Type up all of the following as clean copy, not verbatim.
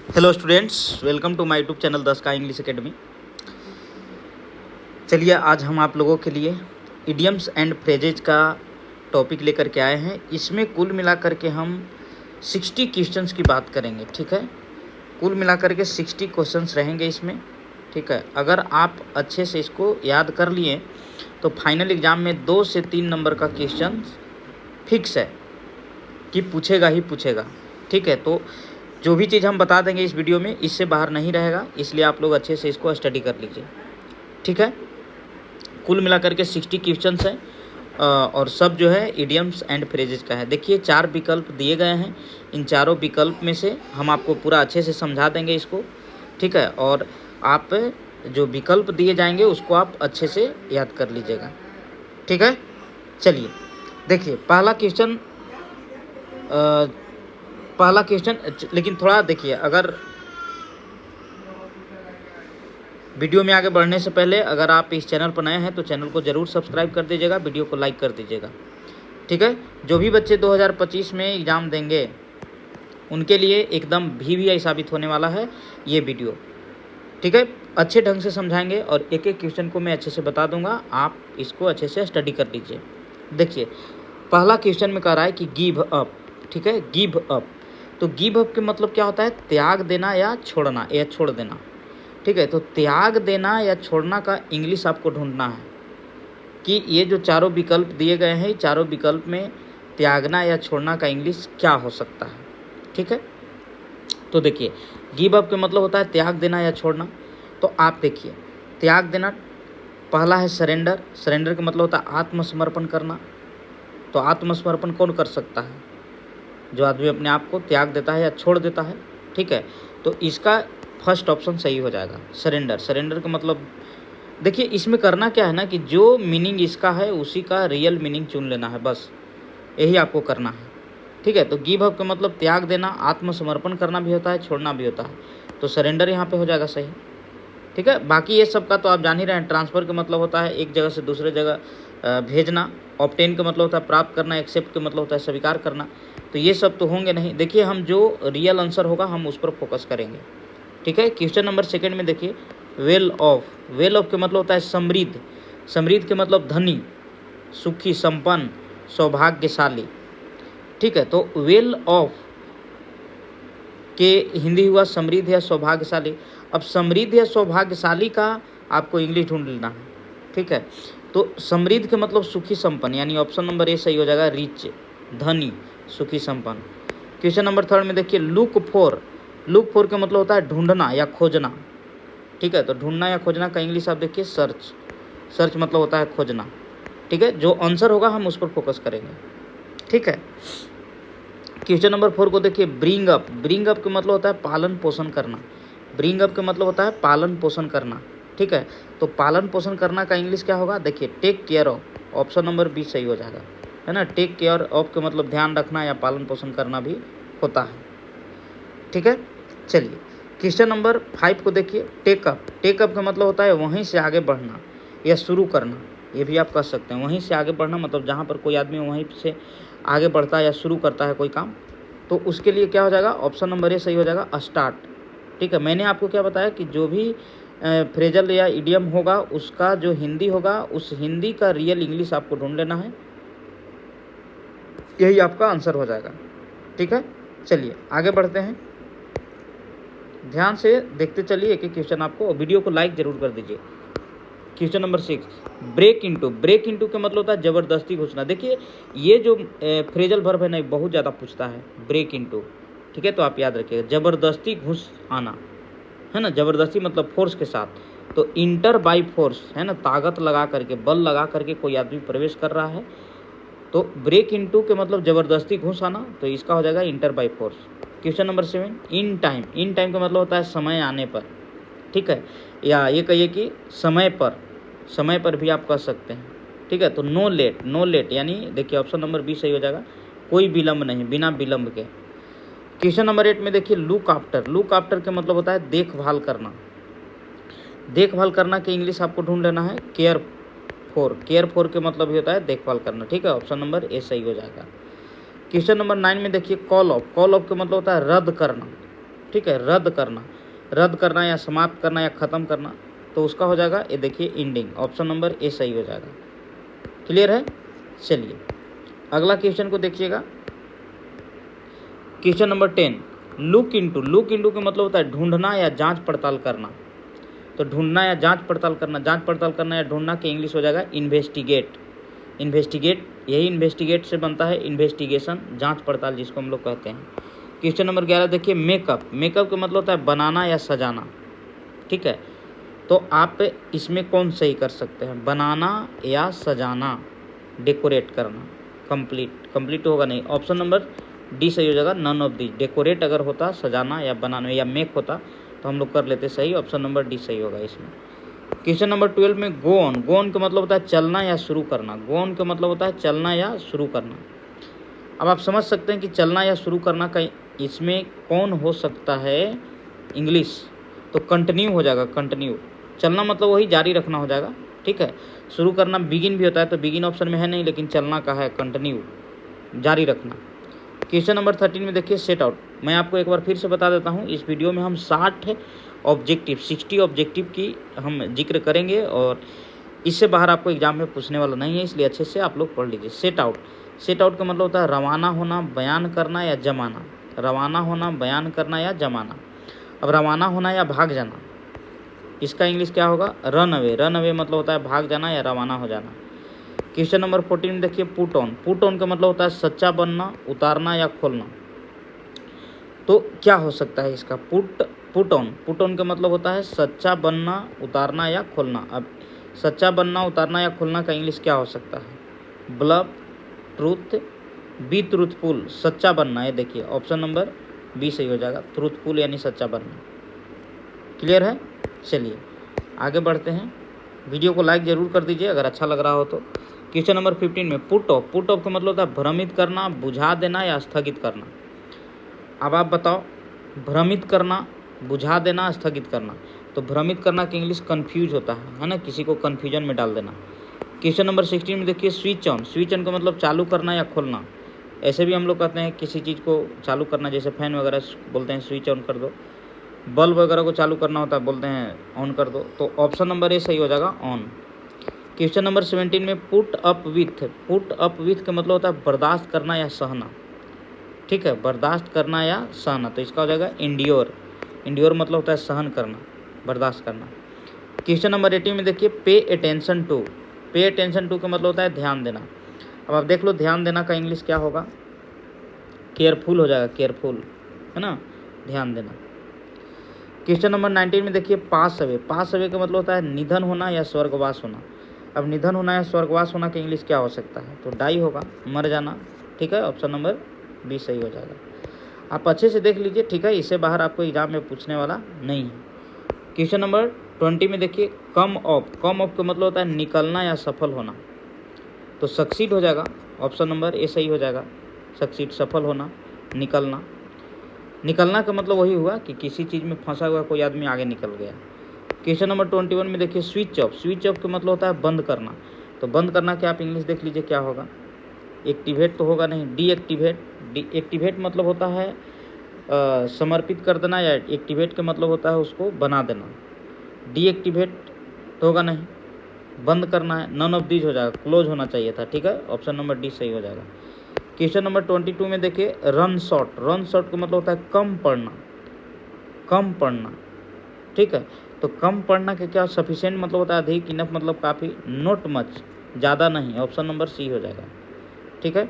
Hello students, welcome to my YouTube channel 10 का English academy. चलिए आज हम आप लोगों के लिए इडियम्स एंड फ्रेजेज का टॉपिक लेकर के आए हैं। इसमें कुल मिलाकर के हम 60 क्वेश्चंस की बात करेंगे। ठीक है, कुल मिलाकर के 60 क्वेश्चंस रहेंगे इसमें। ठीक है, अगर आप अच्छे से इसको याद कर लिए तो फाइनल एग्ज़ाम में 2 से 3 नंबर का क्वेश्चन फिक्स है कि पूछेगा ही पूछेगा। ठीक है, तो जो भी चीज़ हम बता देंगे इस वीडियो में इससे बाहर नहीं रहेगा, इसलिए आप लोग अच्छे से इसको स्टडी कर लीजिए। ठीक है, कुल मिलाकर के 60 क्वेश्चंस हैं और सब जो है इडियम्स एंड फ्रेजेज का है। देखिए 4 विकल्प दिए गए हैं, इन चारों विकल्प में से हम आपको पूरा अच्छे से समझा देंगे इसको। ठीक है, और आप जो विकल्प दिए जाएंगे उसको आप अच्छे से याद कर लीजिएगा। ठीक है, चलिए देखिए पहला क्वेश्चन, लेकिन थोड़ा देखिए, अगर वीडियो में आगे बढ़ने से पहले अगर आप इस चैनल पर नए हैं तो चैनल को ज़रूर सब्सक्राइब कर दीजिएगा, वीडियो को लाइक कर दीजिएगा। ठीक है, जो भी बच्चे 2025 में एग्ज़ाम देंगे उनके लिए एकदम VVI साबित होने वाला है ये वीडियो। ठीक है, अच्छे ढंग से समझाएंगे और एक एक क्वेश्चन को मैं अच्छे से बता दूंगा, आप इसको अच्छे से स्टडी कर लीजिए। देखिए पहला क्वेश्चन में कह रहा है कि गिव अप। ठीक है, गिव अप, तो गिव अप के मतलब क्या होता है? त्याग देना या छोड़ना या छोड़ देना। ठीक है, तो त्याग देना या छोड़ना का इंग्लिश आपको ढूंढना है कि ये जो चारों विकल्प दिए गए हैं, चारों विकल्प में त्यागना या छोड़ना का इंग्लिश क्या हो सकता है। ठीक है, तो देखिए गिव अप का मतलब होता है त्याग देना या छोड़ना। तो आप देखिए त्याग देना पहला है सरेंडर। सरेंडर का मतलब होता है आत्मसमर्पण करना। तो आत्मसमर्पण कौन कर सकता है? जो आदमी अपने आप को त्याग देता है या छोड़ देता है। ठीक है, तो इसका फर्स्ट ऑप्शन सही हो जाएगा, सरेंडर। सरेंडर का मतलब देखिए इसमें करना क्या है ना कि जो मीनिंग इसका है उसी का रियल मीनिंग चुन लेना है, बस यही आपको करना है। ठीक है, तो गिव अप का मतलब त्याग देना, आत्मसमर्पण करना भी होता है, छोड़ना भी होता है, तो सरेंडर यहाँ पे हो जाएगा सही। ठीक है, बाकी ये सब का तो आप जान ही रहे हैं। ट्रांसफ़र का मतलब होता है एक जगह से दूसरे जगह भेजना। ऑब्टेन का मतलब होता है प्राप्त करना। एक्सेप्ट का मतलब होता है स्वीकार करना। तो ये सब तो होंगे नहीं। देखिए हम जो रियल आंसर होगा हम उस पर फोकस करेंगे। ठीक है, क्वेश्चन नंबर सेकंड में देखिए वेल ऑफ। वेल ऑफ का मतलब होता है समृद्ध। समृद्ध के मतलब धनी, सुखी, संपन्न, सौभाग्यशाली। ठीक है, तो वेल ऑफ के हिंदी हुआ समृद्ध या सौभाग्यशाली। अब समृद्ध या सौभाग्यशाली का आपको इंग्लिश ढूंढ लेना है। ठीक है, तो समृद्ध के मतलब सुखी संपन्न, यानी ऑप्शन नंबर ए सही हो जाएगा, रिच, धनी, सुखी संपन्न। क्वेश्चन नंबर थर्ड में देखिए लुक फॉर। लुक फॉर का मतलब होता है ढूंढना या खोजना। ठीक है, तो ढूंढना या खोजना का इंग्लिश आप देखिए सर्च। सर्च मतलब होता है खोजना। ठीक है, जो आंसर होगा हम उस पर फोकस करेंगे। ठीक है, क्वेश्चन नंबर 4 को देखिए ब्रिंग अप। ब्रिंग अप का मतलब होता है पालन पोषण करना। ब्रिंग अप का मतलब होता है पालन पोषण करना। ठीक है, तो पालन पोषण करना का इंग्लिश क्या होगा? देखिए take care of, option number B सही हो जाएगा, है ना। टेक केयर ऑफ के मतलब ध्यान रखना या पालन पोषण करना भी होता है। ठीक है, चलिए क्वेश्चन नंबर 5 को देखिए टेकअप। टेकअप का मतलब होता है वहीं से आगे बढ़ना या शुरू करना, ये भी आप कह सकते हैं। वहीं से आगे बढ़ना मतलब जहाँ पर कोई आदमी वहीं से आगे बढ़ता है या शुरू करता है कोई काम, तो उसके लिए क्या हो जाएगा? ऑप्शन नंबर ए सही हो जाएगा, स्टार्ट। ठीक है, मैंने आपको क्या बताया कि जो भी फ्रेजल या इडियम होगा उसका जो हिंदी होगा उस हिंदी का रियल इंग्लिश आपको ढूंढ लेना है, यही आपका आंसर हो जाएगा। ठीक है, चलिए आगे बढ़ते हैं, ध्यान से देखते चलिए एक एक क्वेश्चन आपको। वीडियो को लाइक जरूर कर दीजिए। Question number 6 break into. Break into का मतलब होता है जबरदस्ती घुसना। देखिए ये जो फ्रेजल वर्ब है ना बहुत ज़्यादा पूछता है, ब्रेक इनटू। ठीक है, तो आप याद रखिएगा जबरदस्ती घुस आना, है ना। जबरदस्ती मतलब फोर्स के साथ, तो इंटर बाई फोर्स, है ना, ताकत लगा करके, बल लगा करके कोई आदमी प्रवेश कर रहा है, तो ब्रेक इनटू के मतलब जबरदस्ती घुस आना, तो इसका हो जाएगा inter by force. Question number 7 in time. In time का मतलब होता है समय आने पर। ठीक है, या ये कहिए कि समय पर, समय पर भी आप कह सकते हैं। ठीक है, तो नो लेट। नो लेट यानी देखिए ऑप्शन नंबर बी सही हो जाएगा, कोई विलंब नहीं, बिना विलंब के। क्वेश्चन नंबर 8 में देखिए लुक आफ्टर। लुक आफ्टर का मतलब होता है देखभाल करना। देखभाल करना के इंग्लिश आपको ढूंढ लेना है केयर फॉर। केयर फॉर के मतलब ही होता है देखभाल करना। ठीक है, ऑप्शन नंबर ए सही हो जाएगा। क्वेश्चन नंबर 9 में देखिए कॉल ऑफ। कॉल ऑफ का मतलब होता है रद्द करना। ठीक है, रद्द करना या समाप्त करना या ख़त्म करना, तो उसका हो जाएगा ये देखिए एंडिंग। ऑप्शन नंबर ए सही हो जाएगा। क्लियर है? चलिए अगला क्वेश्चन को देखिएगा। क्वेश्चन नंबर 10, लुक इनटू का मतलब होता है ढूंढना या जांच पड़ताल करना। तो ढूंढना या जांच पड़ताल करना या ढूंढना के इंग्लिश हो जाएगा इन्वेस्टिगेट। यही इन्वेस्टिगेट से बनता है इन्वेस्टिगेशन, जांच पड़ताल जिसको हम लोग कहते हैं। क्वेश्चन नंबर 11 देखिए, मेकअप का मतलब होता है बनाना या सजाना। ठीक है, तो आप इसमें कौन सही कर सकते हैं, बनाना या सजाना, डेकोरेट करना। कंप्लीट होगा नहीं, ऑप्शन नंबर डी सही हो जाएगा, नन ऑफ दी। डेकोरेट अगर होता, सजाना या बनाना या मेक होता तो हम लोग कर लेते सही, ऑप्शन नंबर डी सही होगा इसमें। क्वेश्चन नंबर 12 में गो ऑन का मतलब होता है चलना या शुरू करना। गो ऑन का मतलब होता है चलना या शुरू करना। अब आप समझ सकते हैं कि चलना या शुरू करना का इसमें कौन हो सकता है इंग्लिश, तो कंटिन्यू हो जाएगा। कंटिन्यू, चलना मतलब वही जारी रखना हो जाएगा। ठीक है, शुरू करना बिगिन भी होता है, तो बिगिन ऑप्शन में है नहीं, लेकिन चलना का है कंटिन्यू, जारी रखना। क्वेश्चन नंबर 13 में देखिए सेट आउट। मैं आपको एक बार फिर से बता देता हूँ, इस वीडियो में हम 60 ऑब्जेक्टिव की हम जिक्र करेंगे और इससे बाहर आपको एग्जाम में पूछने वाला नहीं है, इसलिए अच्छे से आप लोग पढ़ लीजिए। सेट आउट का मतलब होता है रवाना होना, बयान करना या जमाना। रवाना होना, बयान करना या जमाना। अब रवाना होना या भाग जाना, इसका इंग्लिश क्या होगा, रन अवे मतलब होता है भाग जाना या रवाना हो जाना। क्वेश्चन नंबर 14 में देखिए पुट ऑन का मतलब होता है सच्चा बनना, उतारना या खोलना। तो क्या हो सकता है इसका, पुट ऑन का मतलब होता है सच्चा बनना, उतारना या खोलना। अब सच्चा बनना, उतारना या खोलना का इंग्लिश क्या हो सकता है, ब्लफ, ट्रूथ, बी ट्रूथफुल, सच्चा बनना। ये देखिए ऑप्शन नंबर बी सही हो जाएगा, ट्रूथफुल यानी सच्चा बनना। क्लियर है? चलिए आगे बढ़ते हैं। वीडियो को लाइक ज़रूर कर दीजिए अगर अच्छा लग रहा हो तो। क्वेश्चन नंबर 15 में पुट ऑफ का मतलब होता है भ्रमित करना, बुझा देना या स्थगित करना। अब आप बताओ, भ्रमित करना, बुझा देना, स्थगित करना। तो भ्रमित करना के इंग्लिश कन्फ्यूज होता है ना, किसी को कन्फ्यूजन में डाल देना। क्वेश्चन नंबर 16 में देखिए स्विच ऑन का मतलब चालू करना या खोलना। ऐसे भी हम लोग कहते हैं किसी चीज़ को चालू करना, जैसे फैन वगैरह बोलते हैं स्विच ऑन कर दो, बल्ब वगैरह को चालू करना होता है बोलते हैं ऑन कर दो। तो ऑप्शन नंबर ए सही हो जाएगा, ऑन। क्वेश्चन नंबर 17 में पुट अप विथ का मतलब होता है बर्दाश्त करना या सहना। ठीक है, बर्दाश्त करना या सहना, तो इसका हो जाएगा इंड्योर मतलब होता है सहन करना, बर्दाश्त करना। क्वेश्चन नंबर 18 में देखिए पे अटेंशन टू का मतलब होता है ध्यान देना। अब आप देख लो, ध्यान देना का इंग्लिश क्या होगा, केयरफुल हो जाएगा, केयरफुल है ना, ध्यान देना। क्वेश्चन नंबर 19 में देखिए पास अवे का मतलब होता है निधन होना या स्वर्गवास होना। अब निधन होना या स्वर्गवास होना का इंग्लिश क्या हो सकता है, तो डाई होगा, मर जाना। ठीक है, ऑप्शन नंबर बी सही हो जाएगा। आप अच्छे से देख लीजिए, ठीक है, इससे बाहर आपको एग्जाम में पूछने वाला नहीं है। क्वेश्चन नंबर 20 में देखिए कम ऑफ का मतलब होता है निकलना या सफल होना। तो सक्सीड हो जाएगा, ऑप्शन नंबर ए सही हो जाएगा, सक्सीड सफल होना, निकलना का मतलब वही हुआ कि किसी चीज़ में फंसा हुआ कोई आदमी आगे निकल गया। क्वेश्चन नंबर 21 में देखिए स्विच ऑफ का मतलब होता है बंद करना। तो बंद करना क्या आप इंग्लिश देख लीजिए क्या होगा, एक्टिवेट तो होगा नहीं, डीएक्टिवेट मतलब होता है समर्पित कर देना, या एक्टिवेट का मतलब होता है उसको बना देना। डीएक्टिवेट तो होगा नहीं, बंद करना है, नन ऑफ दीज हो जाएगा, क्लोज होना चाहिए था। ठीक है, ऑप्शन नंबर डी सही हो जाएगा। क्वेश्चन नंबर 22 में देखिए रन शॉर्ट का मतलब होता है कम पढ़ना। ठीक है, तो कम पढ़ना के क्या, सफिशिएंट मतलब होता है अधिक, इनफ मतलब काफ़ी, नॉट मच ज़्यादा नहीं, ऑप्शन नंबर सी हो जाएगा। ठीक है,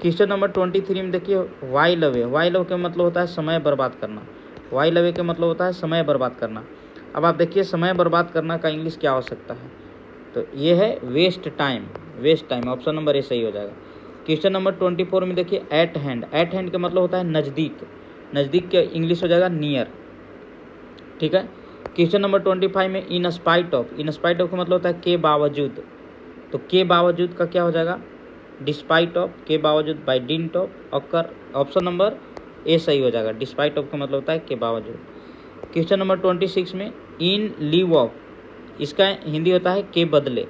क्वेश्चन नंबर 23 में देखिए वाइल अवे का मतलब होता है समय बर्बाद करना। वाइल अवे का मतलब होता है समय बर्बाद करना। अब आप देखिए समय बर्बाद करना का इंग्लिश क्या हो सकता है, तो ये है waste time, option number A सही हो जाएगा। क्वेश्चन नंबर 24 में देखिए एट हैंड का मतलब होता है नज़दीक का इंग्लिश हो जाएगा नियर। ठीक है, क्वेश्चन नंबर 25 में इन स्पाइट ऑफ का मतलब होता है के बावजूद। तो के बावजूद का क्या हो जाएगा, डिस्पाइट ऑफ, के बावजूद, by dint of, occur, option number A सही हो जाएगा। डिस्पाइट ऑफ का मतलब होता है के बावजूद। क्वेश्चन नंबर 26 में इन लीव ऑफ, इसका हिंदी होता है के बदले।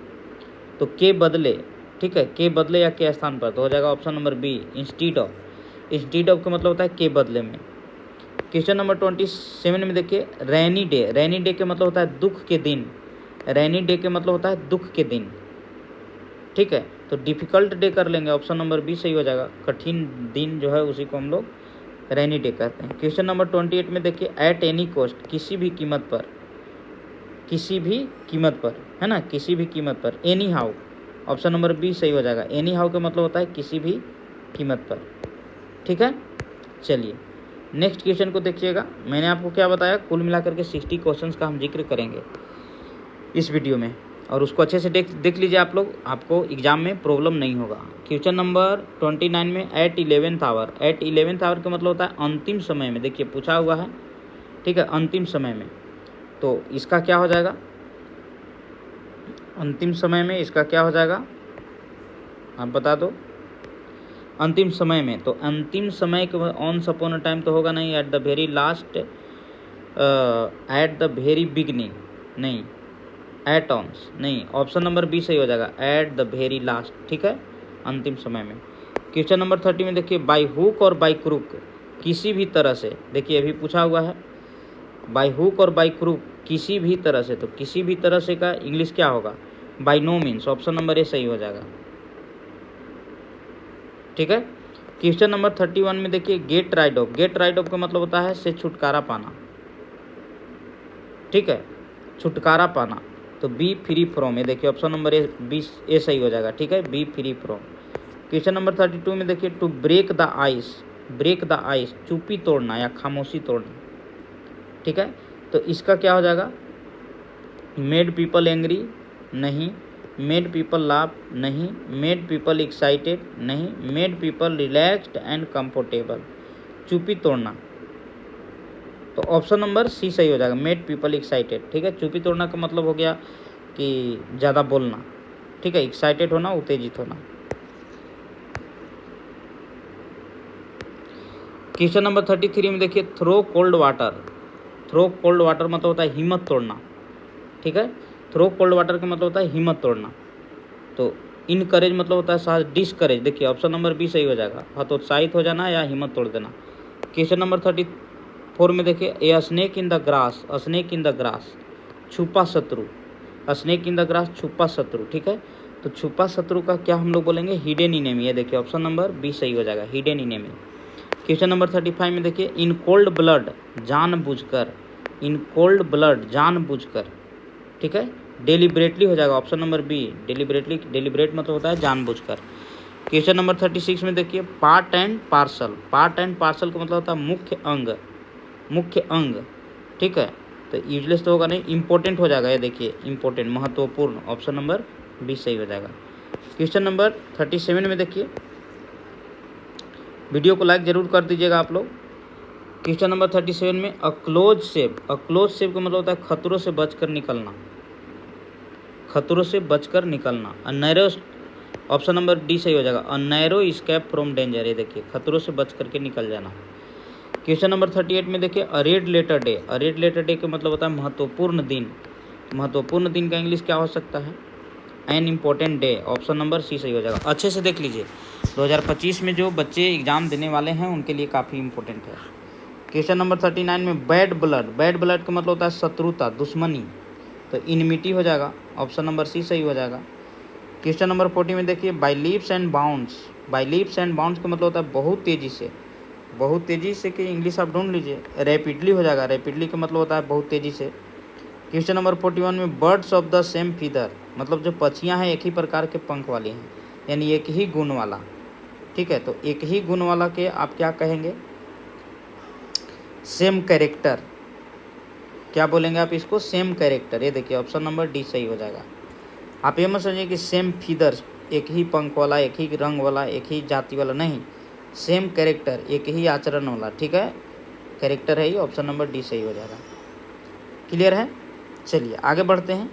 तो के बदले, ठीक है, के बदले या के स्थान पर, तो हो जाएगा option number B instead of का मतलब होता है के बदले में। क्वेश्चन नंबर 27 में देखिए रैनी डे। रैनी डे के मतलब होता है दुख के दिन। रैनी डे के मतलब होता है दुख के दिन, ठीक है। तो डिफ़िकल्ट डे कर लेंगे, ऑप्शन नंबर बी सही हो जाएगा। कठिन दिन जो है उसी को हम लोग रैनी डे कहते हैं। क्वेश्चन नंबर 28 में देखिए एट एनी कॉस्ट, किसी भी कीमत पर, किसी भी कीमत पर, है ना, किसी भी कीमत पर। Anyhow, option number B सही हो जाएगा। एनी हाउ का मतलब होता है किसी भी कीमत पर, ठीक है। चलिए नेक्स्ट क्वेश्चन को देखिएगा। मैंने आपको क्या बताया, कुल मिलाकर के 60 क्वेश्चंस का हम जिक्र करेंगे इस वीडियो में, और उसको अच्छे से देख लीजिए आप लोग, आपको एग्जाम में प्रॉब्लम नहीं होगा। क्वेश्चन नंबर 29 में eight 11th our. Eight 11th our का मतलब होता है अंतिम समय में, देखिए पूछा हुआ है, ठीक है, अंतिम समय में। तो इसका क्या हो जाएगा, अंतिम समय में इसका क्या हो जाएगा, आप बता दो। अंतिम समय में, तो अंतिम समय के ऑन अपॉन अ टाइम तो होगा नहीं, at the very last, at the very beginning नहीं, एट ऑन्स नहीं, ऑप्शन नंबर बी सही हो जाएगा, एट द वेरी लास्ट, ठीक है, अंतिम समय में। क्वेश्चन नंबर 30 में देखिए बाय हुक और बाय क्रूक, किसी भी तरह से, देखिए अभी पूछा हुआ है बाय हुक और बाय क्रूक, किसी भी तरह से। तो किसी भी तरह से का इंग्लिश क्या होगा, by no means, option number A सही हो जाएगा, ठीक है। क्वेश्चन नंबर 31 में देखिए get rid of. Get rid of का मतलब होता है से छुटकारा पाना, ठीक है, छुटकारा पाना। तो बी फ्री फ्रॉम, ये देखिए option number A, B A सही हो जाएगा, ठीक है, be free from. Question number 32 में देखिए to break the ice. Break the ice, चुप्पी तोड़ना या खामोशी तोड़ना, ठीक है। तो इसका क्या हो जाएगा, मेड पीपल एंग्री नहीं, मेड पीपल लाफ नहीं, मेड पीपल एक्साइटेड नहीं, made people relaxed and comfortable, चुप्पी तोड़ना। तो ऑप्शन नंबर सी सही हो जाएगा, मेड पीपल एक्साइटेड, ठीक है। चुप्पी तोड़ना का मतलब हो गया कि ज़्यादा बोलना, ठीक है, एक्साइटेड होना, उत्तेजित होना। क्वेश्चन नंबर 33 में देखिए throw cold water. Throw cold water मतलब होता है हिम्मत तोड़ना, ठीक है। थ्रो कोल्ड वाटर का मतलब होता है हिम्मत तोड़ना। तो इनकरेज मतलब होता है साहस, डिसकरेज, देखिए ऑप्शन नंबर बी सही हो जाएगा, हतोत्साहित हो जाना या हिम्मत तोड़ देना। क्वेश्चन नंबर 34 में देखिए a snake in the grass. Snake in the grass, छुपा शत्रु, स्नेक इन द ग्रास, छुपा शत्रु, ठीक है। तो छुपा शत्रु का क्या हम लोग बोलेंगे, हिडन इनेमी, ये देखिए ऑप्शन नंबर बी सही हो जाएगा, हिडन इनेमी। क्वेश्चन नंबर 35 में देखिए इन कोल्ड ब्लड, जानबूझकर, इन कोल्ड ब्लड, जानबूझकर, ठीक है, डेलिब्रेटली हो जाएगा, option number B, deliberately. Deliberate मतलब होता है जानबूझकर। क्वेश्चन नंबर 36 में देखिए part and parcel. Part and parcel का मतलब होता है मुख्य अंग, मुख्य अंग, ठीक है। तो यूजलेस तो होगा नहीं, इंपॉर्टेंट हो जाएगा, ये देखिए इंपॉर्टेंट, महत्वपूर्ण, ऑप्शन नंबर बी सही हो जाएगा। क्वेश्चन नंबर 37 में देखिए, वीडियो को लाइक जरूर कर दीजिएगा आप लोग। क्वेश्चन नंबर 37 में a close save. A close save का मतलब होता है खतरों से बचकर निकलना, खतरों से बचकर निकलना। A narrow, option number D सही हो जाएगा, a narrow escape from danger, ये देखिए खतरों से बच करके निकल जाना। क्वेश्चन नंबर 38 में देखिए अ रेड लेटर डे। अ रेड लेटर डे का मतलब होता है महत्वपूर्ण दिन। महत्वपूर्ण दिन का इंग्लिश क्या हो सकता है, an important day, option number C सही हो जाएगा। अच्छे से देख लीजिए, 2025 में जो बच्चे एग्जाम देने वाले हैं उनके लिए काफ़ी इंपॉर्टेंट है। क्वेश्चन नंबर 39 में बैड ब्लड। बैड ब्लड का मतलब होता है शत्रुता, दुश्मनी, तो इनमिटी हो जाएगा, ऑप्शन नंबर सी सही हो जाएगा। क्वेश्चन नंबर 40 में देखिए by leaps and bounds. By leaps and bounds का मतलब होता है बहुत तेज़ी से। बहुत तेज़ी से कि इंग्लिश आप ढूंढ लीजिए, रैपिडली हो जाएगा, रैपिडली का मतलब होता है बहुत तेज़ी से। क्वेश्चन नंबर 41 में birds of the same feather, मतलब जो पक्षियाँ हैं एक ही प्रकार के पंख वाली हैं, यानी एक ही गुण वाला, ठीक है। तो एक ही गुण वाला के आप क्या कहेंगे, सेम कैरेक्टर, क्या बोलेंगे आप इसको, सेम कैरेक्टर, ये देखिए ऑप्शन नंबर डी सही हो जाएगा। आप ये मत समझिए कि सेम फीदर्स, एक ही पंख वाला, एक ही रंग वाला, एक ही जाति वाला, नहीं, सेम कैरेक्टर, एक ही आचरण वाला, ठीक है, कैरेक्टर है ये, ऑप्शन नंबर डी सही हो जाएगा। क्लियर है, चलिए आगे बढ़ते हैं।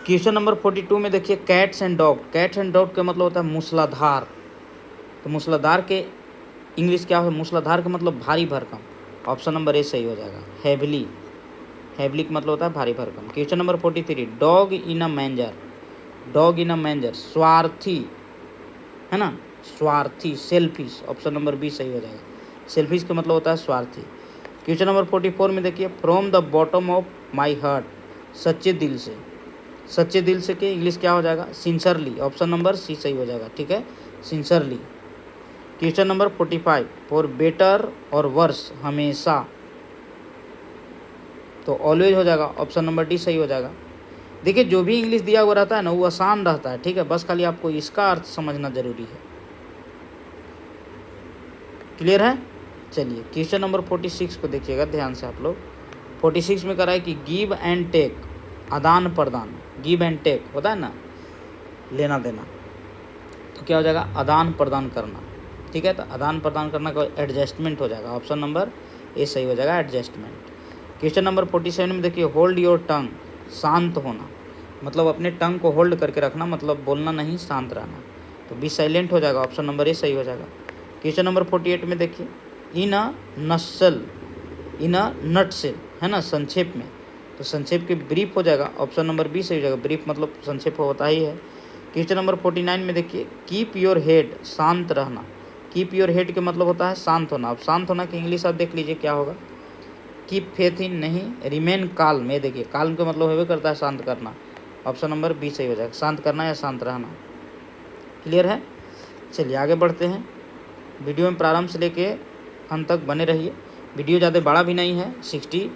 क्वेश्चन नंबर 42 में देखिए cats and dog. Cats and dog का मतलब होता है मूसलाधार। तो मूसलाधार के इंग्लिश क्या है, मूसलाधार का मतलब भारी भरकम, ऑप्शन नंबर ए सही हो जाएगा, हैवली। हैवली का मतलब होता है भारी भरकम। Question number 43 dog in a manger. Dog in a manger, स्वार्थी, है ना, स्वार्थी, सेल्फिश, ऑप्शन नंबर बी सही हो जाएगा। सेल्फिश का मतलब होता है स्वार्थी। क्वेश्चन नंबर 44 में देखिए, from the bottom of my heart, सच्चे दिल से। सच्चे दिल से के इंग्लिश क्या हो जाएगा? सिंसरली। ऑप्शन नंबर सी सही हो जाएगा, ठीक है, सिंसरली। क्वेश्चन नंबर 45, फॉर बेटर और वर्स, हमेशा, तो ऑलवेज हो जाएगा। ऑप्शन नंबर डी सही हो जाएगा। देखिए जो भी इंग्लिश दिया हुआ रहता है ना वो आसान रहता है, ठीक है, बस खाली आपको इसका अर्थ समझना जरूरी है। क्लियर है? चलिए क्वेश्चन नंबर 46 को देखिएगा ध्यान से आप लोग। 46 में करा है कि गिव एंड टेक, आदान प्रदान। गिव एंड टेक होता है ना, लेना देना, तो क्या हो जाएगा? आदान प्रदान करना, ठीक है। तो आदान प्रदान करना का एडजस्टमेंट हो जाएगा। ऑप्शन नंबर ए सही हो जाएगा, एडजस्टमेंट। क्वेश्चन नंबर 47 में देखिए, होल्ड योर टंग, शांत होना, मतलब अपने टंग को होल्ड करके रखना, मतलब बोलना नहीं, शांत रहना, तो बी साइलेंट हो जाएगा। ऑप्शन नंबर ए सही हो जाएगा। क्वेश्चन नंबर 48 में देखिए, इन a nutshell, in a nutshell है ना, संक्षेप में, तो संक्षेप के ब्रीफ हो जाएगा। ऑप्शन नंबर बी सही हो जाएगा, ब्रीफ मतलब संक्षेप होता ही है। क्वेश्चन नंबर 49 में देखिए, कीप योर हेड, शांत रहना। कीप योर हेड के मतलब होता है शांत होना। अब शांत होना की इंग्लिश आप देख लीजिए क्या होगा? कीप फेथ इन नहीं, रिमेन काल्म। ये देखिए काल्म का मतलब होवे करता है शांत करना। ऑप्शन नंबर बी सही हो जाएगा, शांत करना या शांत रहना। क्लियर है? चलिए आगे बढ़ते हैं। वीडियो में प्रारंभ से लेके अंत तक बने रहिए। वीडियो ज़्यादा बड़ा भी नहीं है, 60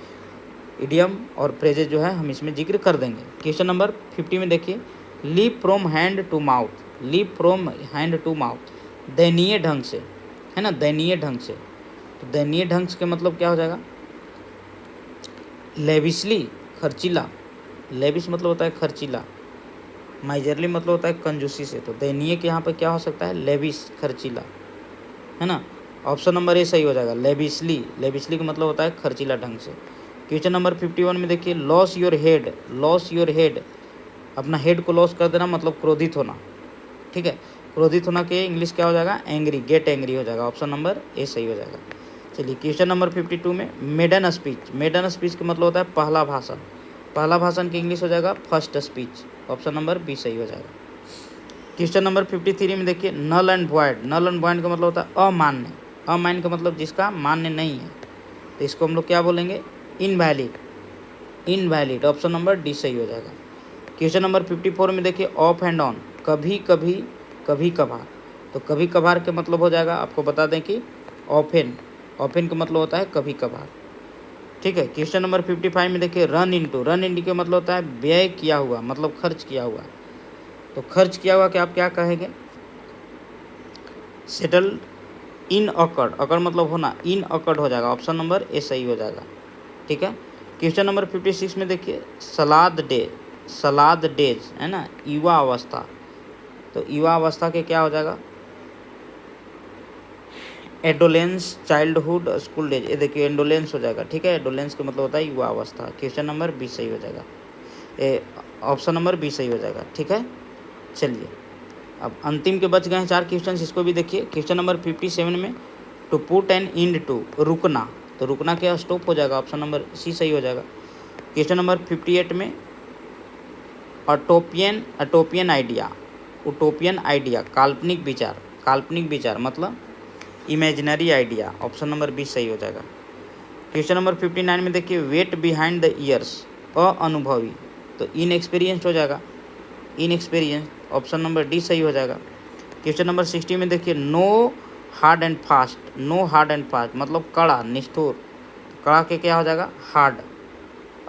इडियम और फ्रेजेज जो है हम इसमें जिक्र कर देंगे। क्वेश्चन नंबर 50 में देखिए, leap from hand to mouth. Leap from hand to mouth, दयनीय ढंग से, है ना, दयनीय ढंग से। तो दयनीय ढंग से मतलब क्या हो जाएगा? लेविशली, खर्चीला। लेविश मतलब होता है खर्चीला, माइजरली मतलब होता है कंजूसी से। तो दयनीय के यहाँ पर क्या हो सकता है? लेविश, खर्चीला, है ना। ऑप्शन नंबर ए सही हो जाएगा, लेविशली। लेविशली का मतलब होता है खर्चीला ढंग से। क्वेश्चन नंबर 51 में देखिए, loss your head. Loss your head, अपना हेड को लॉस कर देना मतलब क्रोधित होना, ठीक है। क्रोधित होना के इंग्लिश क्या हो जाएगा? एंग्री, गेट एंग्री हो जाएगा। ऑप्शन नंबर ए सही हो जाएगा। चलिए क्वेश्चन नंबर 52 में, मेडन स्पीच। मेडन स्पीच का मतलब होता है पहला भाषण। पहला भाषण की इंग्लिश हो जाएगा first speech. Option number B सही हो जाएगा। क्वेश्चन नंबर 53 में देखिए, null and void. Null and void का मतलब होता है अमान्य। अमान्य का मतलब जिसका मान्य नहीं है, तो इसको हम लोग क्या बोलेंगे? Invalid. Invalid, option number D सही हो जाएगा। क्वेश्चन नंबर 54 में देखिए, ऑफ एंड ऑन, कभी कभी, कभी कभार। तो कभी कभार के मतलब हो जाएगा, आपको बता दें कि ऑफेन। ऑफेन का मतलब होता है कभी कभार, ठीक है। क्वेश्चन नंबर 55 में देखिए, रन इनटू। रन इनटू का मतलब होता है व्यय किया हुआ, मतलब खर्च किया हुआ। तो खर्च किया हुआ कि आप क्या कहेंगे? Settled in occurred. अकर्ड मतलब होना, इन अकर्ड हो जाएगा। ऑप्शन नंबर ए सही हो जाएगा, ठीक है। क्वेश्चन नंबर 56 में देखिए, सलाद डे। सलाद डेज है ना, युवा अवस्था। तो युवा अवस्था के क्या हो जाएगा? Adolescence, childhood, school days. ये देखिए एंडोलेंस हो जाएगा, ठीक है। एडोलेंस का मतलब होता है युवा अवस्था। क्वेश्चन नंबर बी सही हो जाएगा, ऑप्शन नंबर बी सही हो जाएगा, ठीक है। चलिए अब अंतिम के बच गए हैं 4 क्वेश्चन, इसको भी देखिए। क्वेश्चन नंबर 57 में, to put an end to, रुकना। तो रुकना क्या? स्टॉप हो जाएगा। ऑप्शन नंबर सी सही हो जाएगा। क्वेश्चन नंबर 58 में, अटोपियन, अटोपियन आइडिया। उटोपियन आइडिया, काल्पनिक विचार। काल्पनिक विचार मतलब imaginary idea. Option number B सही हो जाएगा। क्वेश्चन नंबर 59 में देखिए, वेट बिहाइंड द ईयर्स, अनुभवी। तो इनएक्सपीरियंस्ड हो जाएगा, इनएक्सपीरियंस। ऑप्शन नंबर डी सही हो जाएगा। क्वेश्चन नंबर 60 में देखिए, no hard and fast. No hard and fast मतलब कड़ा, निष्ठुर। कड़ा के क्या हो जाएगा? Hard,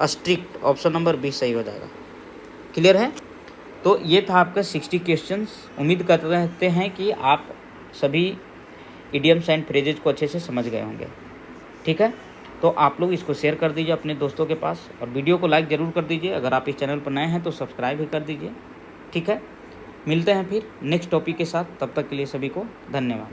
strict. Option number B सही हो जाएगा। क्लियर है? तो ये था आपका 60 क्वेश्चंस। उम्मीद करते हैं कि आप सभी इडियम्स एंड फ्रेजेज को अच्छे से समझ गए होंगे, ठीक है। तो आप लोग इसको शेयर कर दीजिए अपने दोस्तों के पास, और वीडियो को लाइक ज़रूर कर दीजिए। अगर आप इस चैनल पर नए हैं तो सब्सक्राइब भी कर दीजिए, ठीक है। मिलते हैं फिर नेक्स्ट टॉपिक के साथ, तब तक के लिए सभी को धन्यवाद।